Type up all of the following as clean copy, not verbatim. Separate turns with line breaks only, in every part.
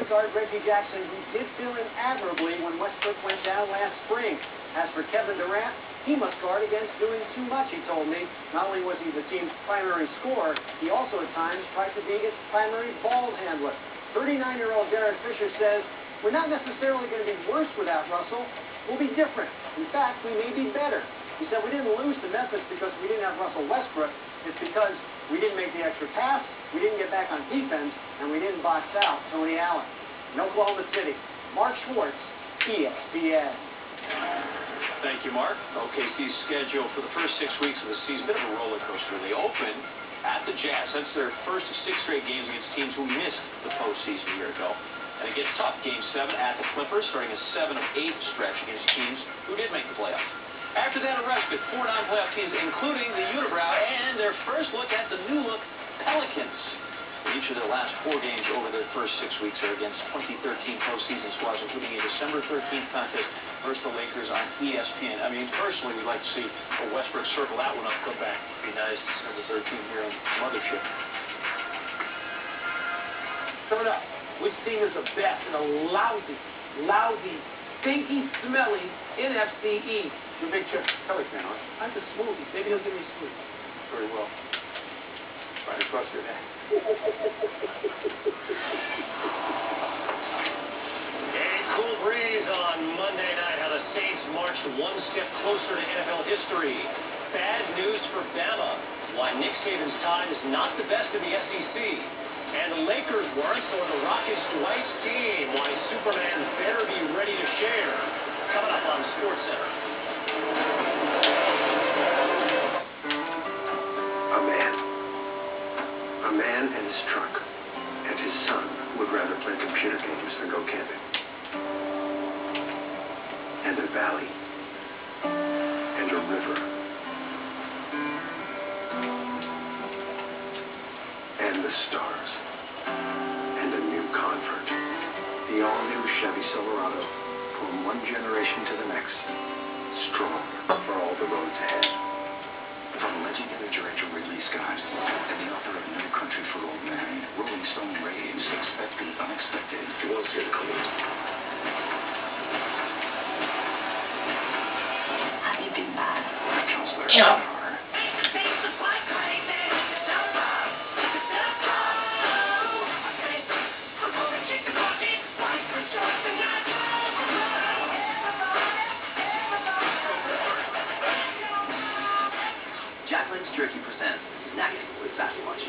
guard Reggie Jackson, who did fill in admirably when Westbrook went down last spring. As for Kevin Durant, he must guard against doing too much, he told me. Not only was he the team's primary scorer, he also at times tried to be its primary ball handler. 39-year-old Derek Fisher says, "We're not necessarily going to be worse without Russell. We'll be different. In fact, we may be better." He said, "We didn't lose to Memphis because we didn't have Russell Westbrook. It's because we didn't make the extra pass, we didn't get back on defense, and we didn't box out Tony Allen." In Oklahoma City, Mark Schwartz, ESPN.
Thank you, Mark. OKC's schedule for the first 6 weeks of the season, bit of a roller coaster. They open at the Jazz. That's their first of 6 straight games against teams who missed the postseason a year ago. And it gets tough. Game 7 at the Clippers, starting a 7 of 8 stretch against teams who did make the playoffs. After that, a respite. 4 non-playoff teams, including the Unibrow, and their first look at the new-look Pelicans. Each of their last 4 games over their first 6 weeks are against 2013 postseason squads, including a December 13th contest versus the Lakers on ESPN. I mean, personally, we'd like to see a Westbrook circle that one up, come back. It'd be nice, December 13th here on Mothership.
Coming up, which team is the best in a lousy, stinky, smelly NFC East?
You're a big Chip Kelly fan, aren't you?
I'm a smoothie. Maybe he'll give me a smoothie.
Very well. Trying to trust your neck.
A cool breeze on Monday night. How the Saints marched one step closer to NFL history. Bad news for Bama. Why Nick Saban's time is not the best in the SEC. And the Lakers weren't, so the Rockets Dwight's team. Why Superman better be ready to share. Coming up on SportsCenter.
A man and his truck, and his son would rather play computer games than go camping. And a valley, and a river, and the stars, and a new convert. The all-new Chevy Silverado, from one generation to the next, strong for all the roads ahead. From legendary director Ridley Scott and the author of No Country for Old Men, Rolling Stone raves expect the unexpected. Was it cold?
Have you been bad?
Counselor.
Yeah.
Jacqueline's Jerky presents Snacking with Sasquatch.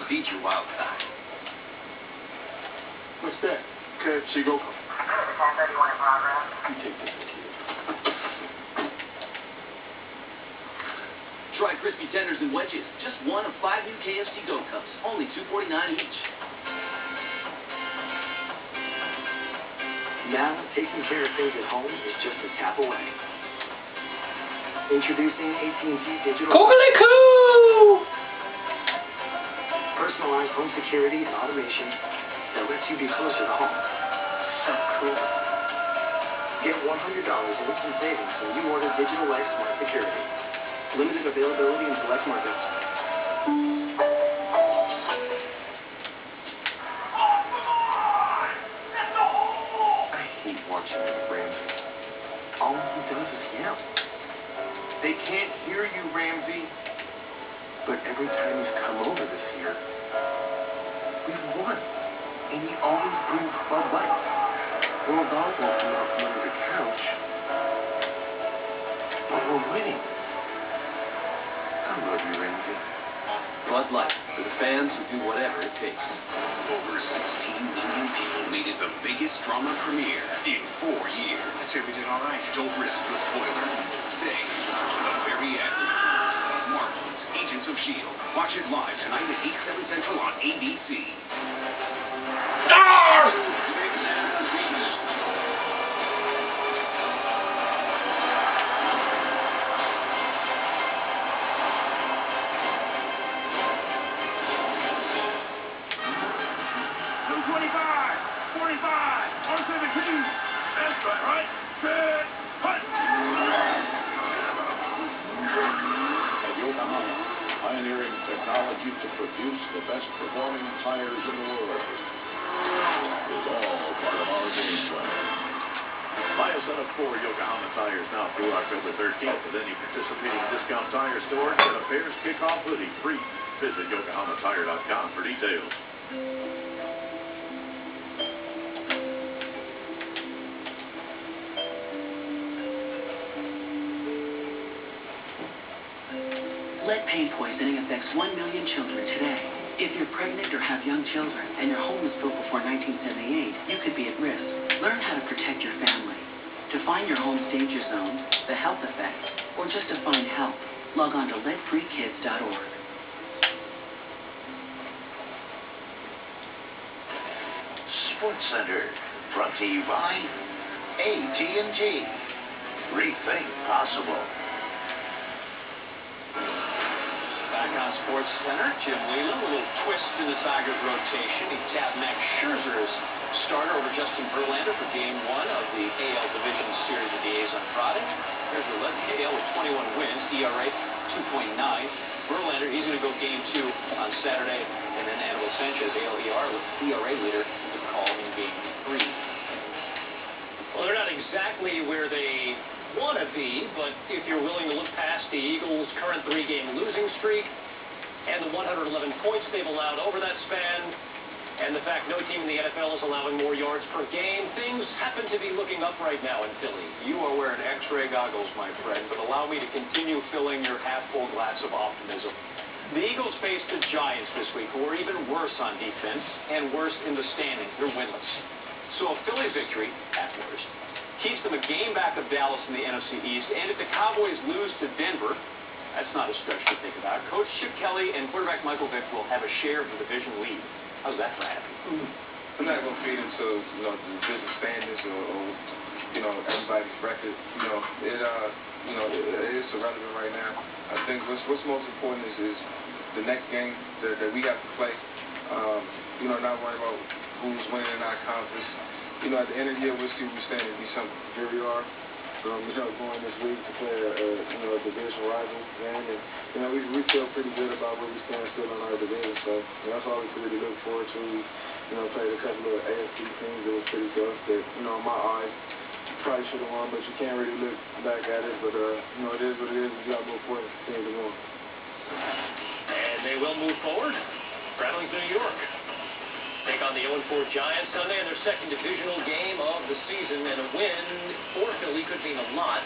Feed your wild side.
What's that? KFC Go. You take this with you.
Try crispy tenders and wedges. Just one of 5 new KFC Go Cups. Only $2.49 each.
Now, taking care of things at home is just a tap away. Introducing AT&T Digital.
Coogly-coo!
Personalized home security and automation that lets you be closer to home. So cool. Get $100 in instant savings when you order Digital Life Smart Security. Limited availability in select markets. I hate watching Ramsey. All he does is yell. They can't hear you, Ramsey. But every time he's come over this year, we've won. And he always brings Bud Light. World Dog won't come out from under the couch. But we're winning. I love you, Ramsey.
Bud Light, for the fans who do whatever it takes.
Over 16 million people made it the biggest drama premiere in 4 years.
I'd say we did all right.
Don't risk the spoiler. Stay to the very end. Marvel's Agents of S.H.I.E.L.D. Watch it live tonight at 8, 7 Central on ABC. That's right, right? Good. Hunt.
technology to produce the best performing tires in the world is all part of our game plan. Buy a set of 4 Yokohama tires now through October 13th at any participating discount tire store. Get a Bears kickoff hoodie free. Visit YokohamaTire.com for details.
Lead paint poisoning affects 1 million children today. If you're pregnant or have young children and your home was built before 1978, you could be at risk. Learn how to protect your family. To find your home's danger zone, the health effects, or just to find help, log on to leadfreekids.org.
Sports Center, brought to you by AT&T. Rethink possible.
Back on Sports Center, Jim Whelan, a little twist in the Tigers' rotation. He tapped Max Scherzer as starter over Justin Verlander for Game 1 of the AL Division Series of the A's on Friday. Scherzer led the AL with 21 wins, ERA 2.9. Verlander, he's going to go Game 2 on Saturday, and then Anibal Sanchez, AL ERA leader, will call in Game 3. Well, they're not exactly where they want to be, but if you're willing to look past the Eagles' current 3-game losing streak and the 111 points they've allowed over that span, and the fact no team in the NFL is allowing more yards per game, things happen to be looking up right now in Philly. You are wearing X-ray goggles, my friend, but allow me to continue filling your half-full glass of optimism. The Eagles faced the Giants this week, who are even worse on defense and worse in the standings. They're winless. So a Philly victory, at worst, keeps them a game back of Dallas in the NFC East, and if the Cowboys lose to Denver, that's not a stretch to think about. Coach Chip Kelly and quarterback Michael Vick will have a share of the division lead. How's that for happy?
I'm not going to feed into, the division standings or everybody's record. It is irrelevant right now. I think what's most important is the next game that we have to play. Not worry about who's winning in our conference. At the end of the year, we'll see who we stand in December.
Here we are. Going this week to play a division rival game, and we feel pretty good about where we stand still in our division. So that's all we can really look forward to. Played a couple of AFC teams that was pretty tough. That in my eyes probably should have won, but you can't really look back at it. But it is what it is. We got to move forward and continue to win.
And they will move forward. Traveling to New York. Take on the 0-4 Giants Sunday in their second divisional game of the season, and a win for Philly could mean a lot.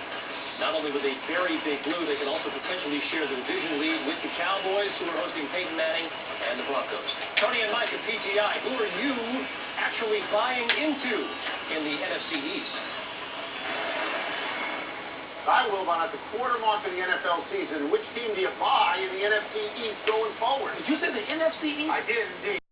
Not only with a very big blue, they can also potentially share the division lead with the Cowboys, who are hosting Peyton Manning, and the Broncos. Tony and Mike at PTI, who are you actually buying into in the NFC East?
I will, but at the quarter mark of the NFL season, which team do you buy in the NFC East going forward?
Did you say the NFC East?
I did indeed.